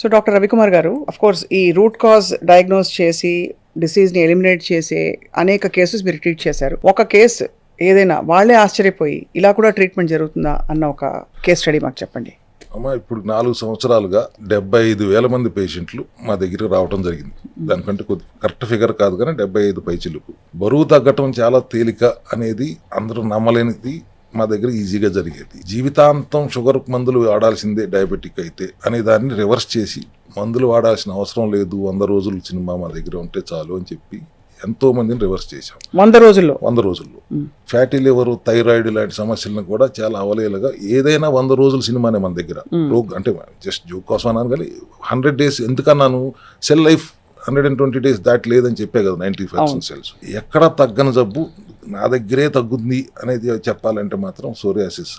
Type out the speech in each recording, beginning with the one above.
So doctor Ravikumar గారు, of course ఈ root cause diagnose చేసి డిసీజ్ని ఎలిమినేట్ చేసే అనేక కేసెస్ మీరు ట్రీట్ చేశారు. ఒక కేసు ఏదైనా వాళ్ళే ఆశ్చర్యపోయి ఇలా కూడా ట్రీట్మెంట్ జరుగుతుందా అన్న ఒక కేస్ స్టడీ మాకు చెప్పండి. అమ్మా, ఇప్పుడు 4 సంవత్సరాలుగా 75,000 మంది పేషెంట్లు మా దగ్గరికి రావడం జరిగింది. దానికంటే కొద్ది కరెక్ట్ ఫిగర్ కాదు కానీ 75 పైచిలుకు. బరువు తగ్గటం చాలా తేలిక అనేది అందరూ నమ్మలేనిది మా దగ్గర ఈజీగా జరిగేది. జీవితాంతం షుగర్ మందులు వాడాల్సిందే డయాబెటిక్ అయితే అనే దాన్ని రివర్స్ చేసి మందులు వాడాల్సిన అవసరం లేదు, 100 రోజులు సినిమా మా దగ్గర ఉంటే చాలు అని చెప్పి ఎంతో మందిని రివర్స్ చేశాం. 100 రోజుల్లో ఫ్యాటీ లివర్, థైరాయిడ్ లాంటి సమస్యలను కూడా చాలా అవలేలుగా ఏదైనా 100 రోజుల సినిమానే మన దగ్గర. అంటే జస్ట్ జోక్ కోసం అన్నాను కానీ 100 days ఎందుకన్నాను, సెల్ లైఫ్ 120 days దాటి లేదని చెప్పే కదా 95% సెల్స్. ఎక్కడ తగ్గని జబ్బు నా దగ్గరే తగ్గుతుంది అనేది చెప్పాలంటే మాత్రం సోరియాసిస్.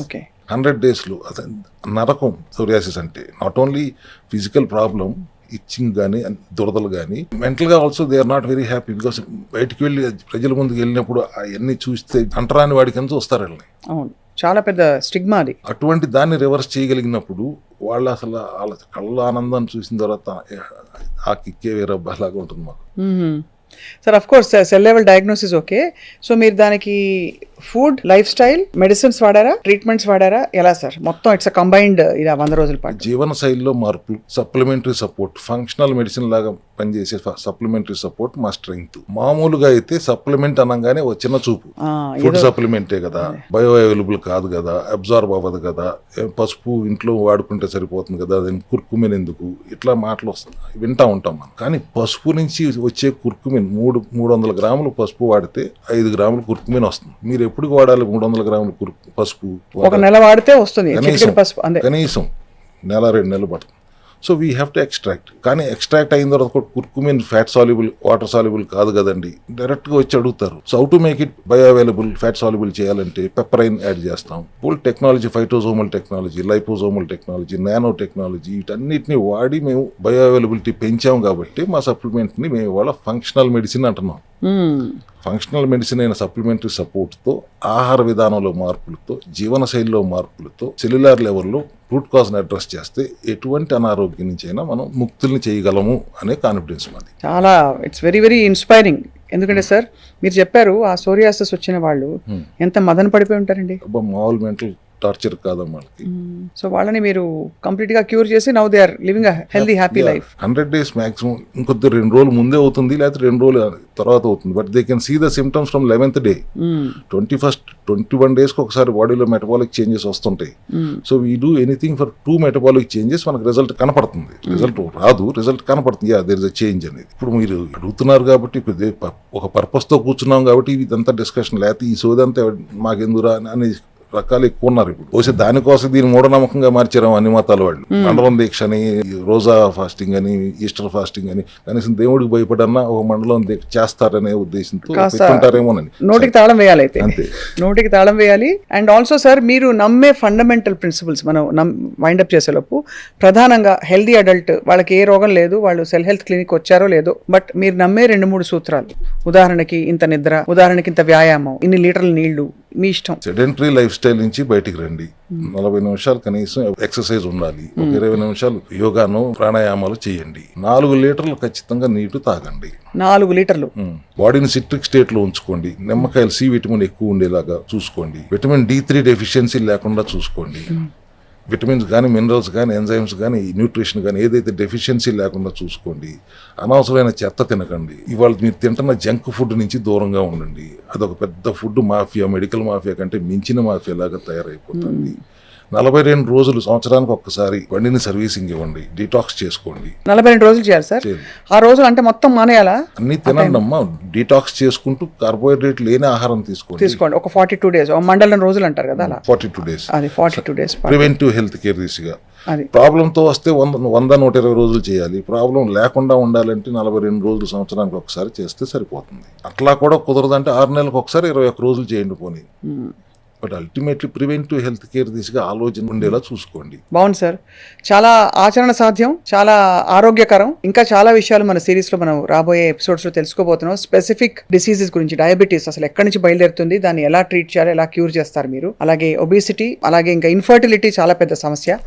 ఓకే, 100 daysలో నరకం సోరియాసిస్ అంటే. Not only physical problem, itching కానీ దురదలు కానీ, మెంటల్గా also they are not very happy. Because బయటికి వెళ్ళి ప్రజల ముందుకు వెళ్ళినప్పుడు అవన్నీ చూస్తే అంటరాని వాడికి ఎంత వస్తారు వెళ్ళి. అవును, చాలా పెద్ద స్టిగ్మా అది. అటువంటి దాన్ని రివర్స్ చేయగలిగినప్పుడు వాళ్ళు అసలు వాళ్ళ కళ్ళ ఆనందాన్ని చూసిన తర్వాత ఆ కిక్కే వేరబ్బాలాగా ఉంటుంది మాకు. Sir, of course cell level diagnosis okay. So మీరు దానికి ఫుడ్, లైఫ్ స్టైల్, మెడిసిన్స్ వాడారా, ట్రీట్మెంట్స్ వాడారా, ఎలా సార్? మొత్తం ఇట్స్ కంబైన్డ్ ఇలా 100 రోజుల పాటు. జీవన శైలిలో మార్పులు, సప్లిమెంటరీ సపోర్ట్, ఫంక్షనల్ మెడిసిన్ లాగా పనిచేసే సప్లిమెంటరీ సపోర్ట్ మా స్ట్రెంగ్త్. మామూలుగా అయితే సప్లిమెంట్ అనగానే ఒక చిన్న చూపు, ఫుడ్ సప్లిమెంటే కదా, బయో అవైలబుల్ కాదు కదా, అబ్జార్బ్ అవ్వదు కదా, పసుపు ఇంట్లో వాడుకుంటే సరిపోతుంది కదా, దాని కుర్కుమిన్ ఎందుకు, ఇట్లా మాటలు వస్తుంది వింటా ఉంటాం మనం. కానీ పసుపు నుంచి వచ్చే కుర్కుమిన్ 300 గ్రాములు పసుపు వాడితే 5 గ్రాములు కుర్కుమిన్ వస్తుంది. మీరు ఎప్పుడు వాడాలి 300 గ్రాములు పసుపు? ఒక నెల వాడితే వస్తుంది కనీసం నెల 2 నెలలు పడుతుంది. So we have to extract. కానీ ఎక్స్ట్రాక్ట్ అయిన తర్వాత curcumin fat soluble, water soluble కాదు కదండి, డైరెక్ట్గా వచ్చి అడుగుతారు. So how to make it bioavailable, fat soluble చేయాలంటే పెప్పరైన్ యాడ్ చేస్తాం. Full technology, phytosomal technology, liposomal technology, nano technology, వీటన్నిటిని వాడి మేము బయో అవైలబిలిటీ పెంచాం. కాబట్టి మా సప్లిమెంట్ని మేము ఇవాళ ఫంక్షనల్ మెడిసిన్ అంటున్నాం. ఫంక్షనల్ మెడిసిన్ అయిన సప్లిమెంటరీ సపోర్ట్తో, ఆహార విధానంలో మార్పులతో, జీవనశైలిలో మార్పులతో, సెల్యులార్ లెవెల్లో రూట్ కాజ్ని అడ్రస్ చేస్తే ఎటువంటి అనారోగ్యం నుంచి అయినా మనం ముక్తుల్ని చేయగలము అనే కాన్ఫిడెన్స్ మాది. చాలా ఇట్స్ వెరీ వెరీ ఇన్స్పైరింగ్. ఎందుకంటే సార్, మీరు చెప్పారు ఆ సోరియాసిస్ వచ్చిన వాళ్ళు ఎంత మదన పడిపోయి ఉంటారండి. మామూలు మెంటల్ టార్చర్ కాదమ్మా. సో వాళ్ళని మీరు కంప్లీట్ గా క్యూర్ చేసి now they are living healthy happy life. 100 days maximum, ఇంకొద్ది 2 రోజులు ముందే అవుతుంది, లేకపోతే 2 రోజులు తర్వాత అవుతుంది. But they can see the symptoms from 11th day. 21 days ఒకసారి బాడీలో మెటబాలిక్ చేంజెస్ వస్తుంటాయి. So we do anything for 2 metabolic changes, మనకు రిజల్ట్ కనపడుతుంది. రిజల్ట్ రాదు, రిజల్ట్ కనపడుతుంది, దేర్ ఇస్ అ చేంజ్ అనేది. ఇప్పుడు మీరు అడుగుతున్నారు కాబట్టి, ఒక పర్పస్ తో కూర్చున్నాం కాబట్టి ఇదంతా డిస్కషన్, లేకపోతే ఈ సోదంతా మాకెందురా అని రకాలు ఎక్కువ ఉన్నారు. ఇప్పుడు పోసే దానికోసం దీన్ని మూఢనమ్మకంగా మార్చారు అన్ని మతాల వాళ్ళు. మండలం దీక్ష అని, రోజా ఫాస్టింగ్ అని, ఈస్టర్ ఫాస్టింగ్ అని, కనీసం దేవుడికి భయపడన్నా ఒక మండలం దీక్ష చేస్తారనే ఉద్దేశంతో పెట్టుకుంటారేమోనని. నోటికి తాళం వేయాలి అయితే, నోటికి తాళం వేయాలి. అండ్ ఆల్సో సార్, మీరు నమ్మే ఫండమెంటల్ ప్రిన్సిపల్స్ మనం వైండప్ చేసేలోపు ప్రధానంగా హెల్దీ అడల్ట్, వాళ్ళకి ఏ రోగం లేదు, వాళ్ళు సెల్ హెల్త్ క్లినిక్ వచ్చారో లేదో, బట్ మీరు నమ్మే 2-3 సూత్రాలు. ఉదాహరణకి ఇంత నిద్ర, ఉదాహరణకి ఇంత వ్యాయామం, ఇన్ని లీటర్ల నీళ్లు, మీ ఇష్టం. సెడెంటరీ లైఫ్ స్టైల్ నుంచి బయటికి రండి. 40 నిమిషాలు కనీసం ఎక్సర్సైజ్ ఉండాలి. ఒక 20 నిమిషాలు యోగాను, ప్రాణాయామాలు చేయండి. 4 లీటర్లు ఖచ్చితంగా నీళ్లు తాగండి. 4 లీటర్లు. బాడీని సిట్రిక్ స్టేట్ లో ఉంచుకోండి. నిమ్మకాయలు సి విటమిన్ ఎక్కువ ఉండేలాగా చూసుకోండి. విటమిన్ D3 డెఫిషియన్సీ లేకుండా చూసుకోండి. విటమిన్స్ కానీ, మినరల్స్ కానీ, ఎంజైమ్స్ కానీ, న్యూట్రిషన్ కానీ ఏదైతే డెఫిషియన్సీ లేకుండా చూసుకోండి. అనవసరమైన చెత్త తినకండి. ఇవాళ మీరు తింటున్న జంక్ ఫుడ్ నుంచి దూరంగా ఉండండి. అదొక పెద్ద ఫుడ్ మాఫియా, మెడికల్ మాఫియా కంటే మించిన మాఫియా లాగా తయారైపోతుంది. 42 రోజులు, సంవత్సరానికి ఒక్కసారి బండిని సర్వీసింగ్ ఇవ్వండి. డిటాక్స్ చేసుకోండి. 42 రోజులు చేయాలి సార్. ఆ రోజులు అంటే మొత్తం మానేయాలా? అన్ని తినండి అమ్మా. డిటాక్స్ చేసుకుంటూ కార్బోహైడ్రేట్ లేని ఆహారం తీసుకోండి. ఒక 42 days, మండలం రోజులు అంటారు కదా, అలా 42 days. అది 42 days ప్రివెంటివ్ హెల్త్ కేర్ దిశగా. ప్రాబ్లంతో వస్తే 100-120 రోజులు చేయాలి. ప్రాబ్లం లేకుండా ఉండాలంటే 42 రోజులు, సంవత్సరానికి ఒకసారి చేస్తే సరిపోతుంది. అట్లా కూడా కుదరదంటే 6 నెలలకు ఒకసారి 21 రోజులు చేయండి పోనీ. But ultimately preventive health care దిశగా ఆలోచన ఉండేలా చూసుకోండి. బాగుంది సార్, చాలా ఆచరణ సాధ్యం, చాలా ఆరోగ్యకరం. ఇంకా చాలా విషయాలు మన సిరీస్ లో మనం రాబోయే ఎపిసోడ్స్ లో తెలుసుకోబోతున్నాం. స్పెసిఫిక్ డిసీజెస్ గురించి, డయాబెటీస్ అసలు ఎక్కడి నుంచి బయలుదేరుతుంది, దాన్ని ఎలా ట్రీట్ చేయాలి, ఎలా క్యూర్ చేస్తారు మీరు, అలాగే ఒబేసిటీ, అలాగే ఇంకా ఇన్ఫర్టిలిటీ చాలా పెద్ద సమస్య.